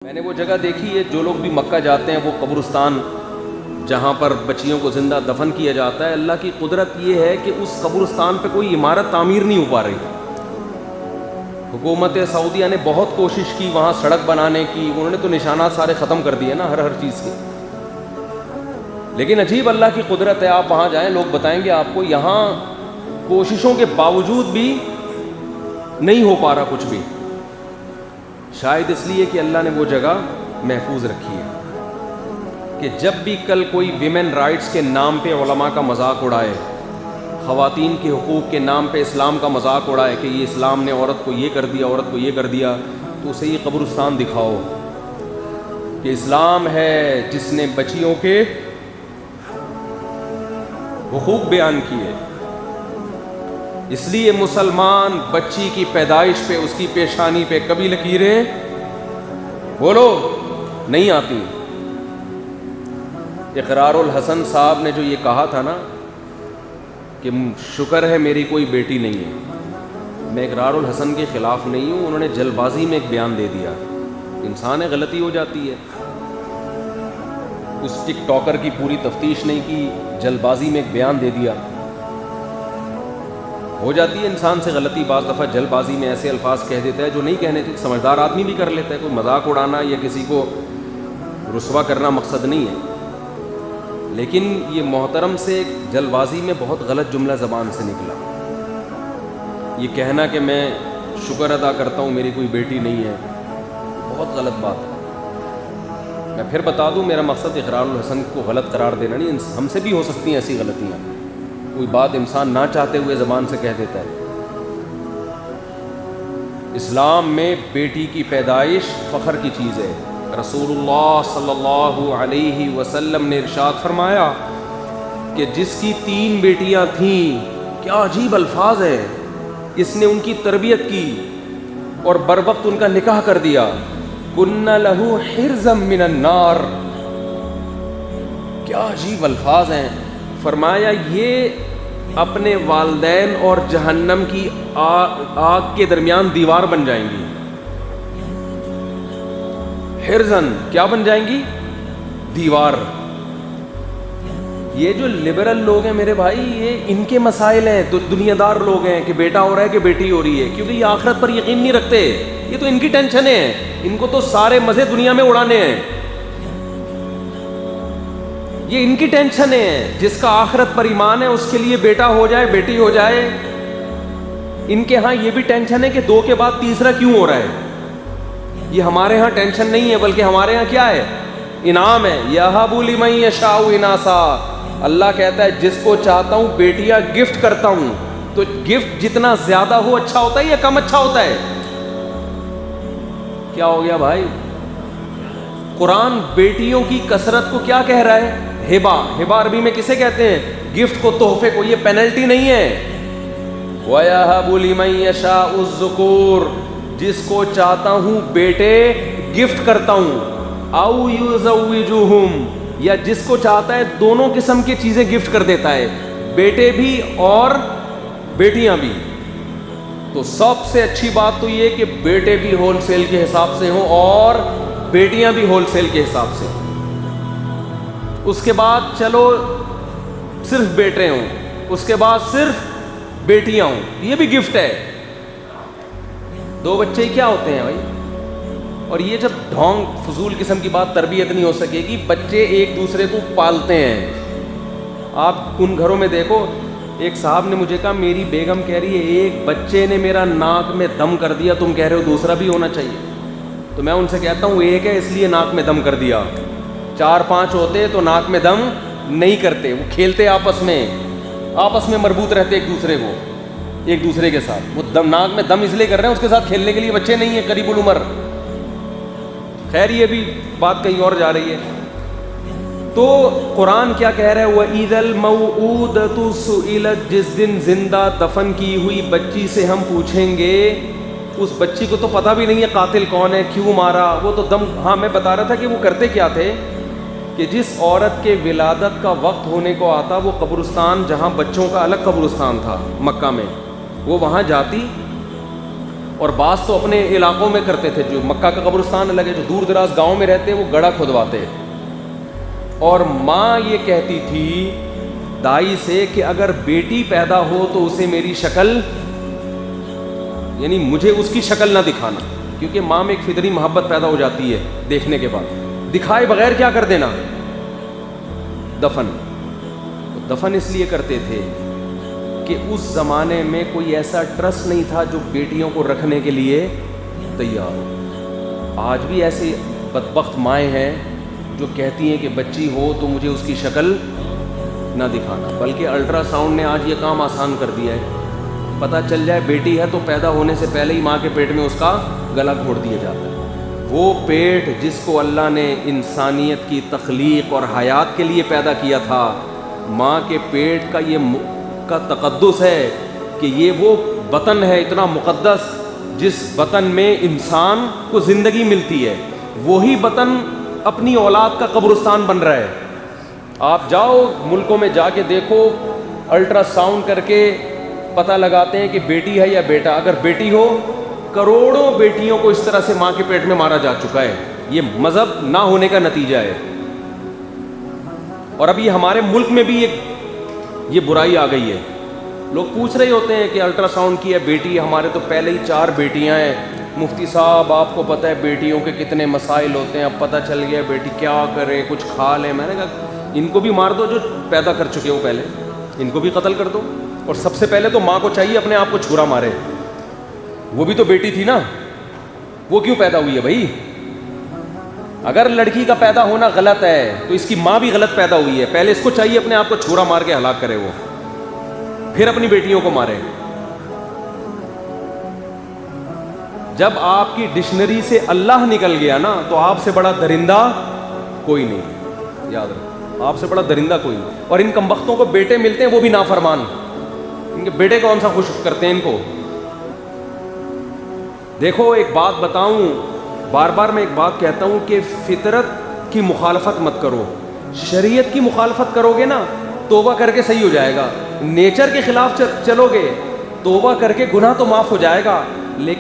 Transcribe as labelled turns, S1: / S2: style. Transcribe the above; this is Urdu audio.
S1: میں نے وہ جگہ دیکھی ہے، جو لوگ بھی مکہ جاتے ہیں وہ قبرستان جہاں پر بچیوں کو زندہ دفن کیا جاتا ہے، اللہ کی قدرت یہ ہے کہ اس قبرستان پہ کوئی عمارت تعمیر نہیں ہو پا رہی۔ حکومت سعودیہ نے بہت کوشش کی وہاں سڑک بنانے کی، انہوں نے تو نشانات سارے ختم کر دیے نا ہر چیز کے، لیکن عجیب اللہ کی قدرت ہے۔ آپ وہاں جائیں، لوگ بتائیں گے آپ کو یہاں کوششوں کے باوجود بھی نہیں ہو پا رہا کچھ بھی، شاید اس لیے کہ اللہ نے وہ جگہ محفوظ رکھی ہے کہ جب بھی کل کوئی ویمن رائٹس کے نام پہ علماء کا مذاق اڑائے، خواتین کے حقوق کے نام پہ اسلام کا مذاق اڑائے کہ یہ اسلام نے عورت کو یہ کر دیا، عورت کو یہ کر دیا، تو اسے یہ قبرستان دکھاؤ کہ اسلام ہے جس نے بچیوں کے حقوق بیان کیے۔ اس لیے مسلمان بچی کی پیدائش پہ، اس کی پیشانی پہ کبھی لکیریں بولو نہیں آتی۔ اقرار الحسن صاحب نے جو یہ کہا تھا نا کہ شکر ہے میری کوئی بیٹی نہیں ہے، میں اقرار الحسن کے خلاف نہیں ہوں، انہوں نے جلد بازی میں ایک بیان دے دیا، انسان ہے غلطی ہو جاتی ہے، اس ٹک ٹاکر کی پوری تفتیش نہیں کی، جلد بازی میں ایک بیان دے دیا، ہو جاتی ہے انسان سے غلطی، بعض دفعہ جلد بازی میں ایسے الفاظ کہہ دیتا ہے جو نہیں کہنے تھے، سمجھدار آدمی بھی کر لیتا ہے، کوئی مذاق اڑانا یا کسی کو رسوا کرنا مقصد نہیں ہے، لیکن یہ محترم سے جلد بازی میں بہت غلط جملہ زبان سے نکلا، یہ کہنا کہ میں شکر ادا کرتا ہوں میری کوئی بیٹی نہیں ہے، بہت غلط بات ہے۔ میں پھر بتا دوں، میرا مقصد اقرار الحسن کو غلط قرار دینا نہیں، ہم سے بھی ہو سکتی ہیں ایسی غلطیاں، کوئی بات انسان نہ چاہتے ہوئے زبان سے کہہ دیتا ہے۔ اسلام میں بیٹی کی پیدائش فخر کی چیز ہے۔ رسول اللہ صلی اللہ علیہ وسلم نے ارشاد فرمایا کہ جس کی 3 بیٹیاں تھیں، کیا عجیب الفاظ ہیں، اس نے ان کی تربیت کی اور بروقت ان کا نکاح کر دیا، کن لہو حرزا من النار، کیا عجیب الفاظ ہیں۔ فرمایا یہ اپنے والدین اور جہنم کی آگ کے درمیان دیوار بن جائیں گی۔ حرزن کیا بن جائیں گی؟ دیوار۔ یہ جو لبرل لوگ ہیں میرے بھائی، یہ ان کے مسائل ہیں، تو دنیا دار لوگ ہیں کہ بیٹا ہو رہا ہے کہ بیٹی ہو رہی ہے، کیونکہ یہ آخرت پر یقین نہیں رکھتے، یہ تو ان کی ٹینشنیں ہیں، ان کو تو سارے مزے دنیا میں اڑانے ہیں، یہ ان کی ٹینشن ہے۔ جس کا آخرت پر ایمان ہے اس کے لیے بیٹا ہو جائے بیٹی ہو جائے، ان کے ہاں یہ بھی ٹینشن ہے کہ 2 کے بعد تیسرا کیوں ہو رہا ہے۔ یہ ہمارے ہاں ٹینشن نہیں ہے، بلکہ ہمارے ہاں کیا ہے؟ انعام ہے۔ یَهَبُ لِمَن يَشَاءُ إِنَاثًا، اللہ کہتا ہے جس کو چاہتا ہوں بیٹیاں گفٹ کرتا ہوں۔ تو گفٹ جتنا زیادہ ہو اچھا ہوتا ہے یا کم اچھا ہوتا ہے؟ کیا ہو گیا بھائی؟ قرآن بیٹیوں کی کثرت کو کیا کہہ رہا ہے؟ ہبا۔ ہبا عربی میں کسے کہتے ہیں؟ گفٹ کو، تحفے کو، یہ پینلٹی نہیں ہے۔ وَيَهَبُ لِمَن يَشَاءُ الذُّكُورَ، جس کو چاہتا ہوں بیٹے گفٹ کرتا ہوں، او یزوجہم، یا جس کو چاہتا ہے دونوں قسم کی چیزیں گفٹ کر دیتا ہے، بیٹے بھی اور بیٹیاں بھی۔ تو سب سے اچھی بات تو یہ کہ بیٹے بھی ہول سیل کے حساب سے ہوں اور بیٹیاں بھی ہول سیل کے حساب سے۔ اس کے بعد چلو صرف بیٹے ہوں، اس کے بعد صرف بیٹیاں ہوں، یہ بھی گفٹ ہے۔ 2 بچے ہی کیا ہوتے ہیں بھائی؟ اور یہ جب ڈھونگ فضول قسم کی بات، تربیت نہیں ہو سکے گی، بچے ایک دوسرے کو پالتے ہیں۔ آپ ان گھروں میں دیکھو، ایک صاحب نے مجھے کہا میری بیگم کہہ رہی ہے ایک بچے نے میرا ناک میں دم کر دیا، تم کہہ رہے ہو دوسرا بھی ہونا چاہیے۔ تو میں ان سے کہتا ہوں ایک ہے اس لیے ناک میں دم کر دیا، 4-5 ہوتے تو ناک میں دم نہیں کرتے، وہ کھیلتے آپس میں مربوط رہتے ایک دوسرے کے ساتھ۔ وہ ناک میں دم اس لیے کر رہے ہیں، اس کے ساتھ کھیلنے کے لیے بچے نہیں ہیں قریب العمر۔ خیر یہ بھی بات کہیں اور جا رہی ہے۔ تو قرآن کیا کہہ رہا ہے؟ وَإِذَا الْمَوْءُودَةُ سُئِلَتْ، جس دن زندہ دفن کی ہوئی بچی سے ہم پوچھیں گے، اس بچی کو تو پتہ بھی نہیں ہے قاتل کون ہے، کیوں مارا، وہ تو دم، ہاں میں بتا رہا تھا کہ وہ کرتے کیا تھے کہ جس عورت کے ولادت کا وقت ہونے کو آتا، وہ قبرستان جہاں بچوں کا الگ قبرستان تھا مکہ میں، وہ وہاں جاتی اور بعض تو اپنے علاقوں میں کرتے تھے، جو مکہ کا قبرستان الگ ہے، جو دور دراز گاؤں میں رہتے وہ گڑھا کھدواتے. اور ماں یہ کہتی تھی دائی سے کہ اگر بیٹی پیدا ہو تو اسے میری شکل، یعنی مجھے اس کی شکل نہ دکھانا، کیونکہ ماں میں ایک فطری محبت پیدا ہو جاتی ہے دیکھنے کے بعد. دکھائے بغیر کیا کر دینا؟ دفن. دفن اس لیے کرتے تھے کہ اس زمانے میں کوئی ایسا ٹرسٹ نہیں تھا جو بیٹیوں کو رکھنے کے لیے تیار ہو. آج بھی ایسے بدبخت مائیں ہیں جو کہتی ہیں کہ بچی ہو تو مجھے اس کی شکل نہ دکھانا، بلکہ الٹرا ساؤنڈ نے آج یہ کام آسان کر دیا ہے. پتہ چل جائے بیٹی ہے تو پیدا ہونے سے پہلے ہی ماں کے پیٹ میں اس کا گلا گھوڑ دیا جاتا ہے. وہ پیٹ جس کو اللہ نے انسانیت کی تخلیق اور حیات کے لیے پیدا کیا تھا، ماں کے پیٹ کا یہ کا تقدس ہے کہ یہ وہ بطن ہے اتنا مقدس جس بطن میں انسان کو زندگی ملتی ہے. وہی بطن اپنی اولاد کا قبرستان بن رہا ہے. آپ جاؤ ملکوں میں جا کے دیکھو، الٹرا ساؤنڈ کر کے پتہ لگاتے ہیں کہ بیٹی ہے یا بیٹا. اگر بیٹی ہو، کروڑوں بیٹیوں کو اس طرح سے ماں کے پیٹ میں مارا جا چکا ہے. یہ مذہب نہ ہونے کا نتیجہ ہے. اور ابھی ہمارے ملک میں بھی یہ برائی آ گئی ہے. لوگ پوچھ رہے ہوتے ہیں کہ الٹرا ساؤنڈ کی ہے بیٹی، ہمارے تو پہلے ہی 4 بیٹیاں ہیں. مفتی صاحب آپ کو پتہ ہے بیٹیوں کے کتنے مسائل ہوتے ہیں، اب پتہ چل گیا بیٹی کیا کرے، کچھ کھا لے. میں نے کہا ان کو بھی مار دو جو پیدا کر چکے ہو، پہلے ان کو بھی قتل کر دو. اور سب سے پہلے تو ماں کو چاہیے اپنے آپ کو چھرا مارے. وہ بھی تو بیٹی تھی نا، وہ کیوں پیدا ہوئی ہے بھائی؟ اگر لڑکی کا پیدا ہونا غلط ہے تو اس کی ماں بھی غلط پیدا ہوئی ہے. پہلے اس کو چاہیے اپنے آپ کو چھرا مار کے ہلاک کرے، وہ پھر اپنی بیٹیوں کو مارے. جب آپ کی ڈکشنری سے اللہ نکل گیا نا تو آپ سے بڑا درندہ کوئی نہیں. یاد رکھو، آپ سے بڑا درندہ کوئی نہیں. اور ان کمبختوں کو بیٹے ملتے ہیں وہ بھی نافرمان. ان کے بیٹے کون سا خوش کرتے ہیں ان کو. دیکھو ایک بات بتاؤں، بار بار میں ایک بات کہتا ہوں کہ فطرت کی مخالفت مت کرو. شریعت کی مخالفت کرو گے نا توبہ کر کے صحیح ہو جائے گا. نیچر کے خلاف چلو گے توبہ کر کے گناہ تو معاف ہو جائے گا، لیکن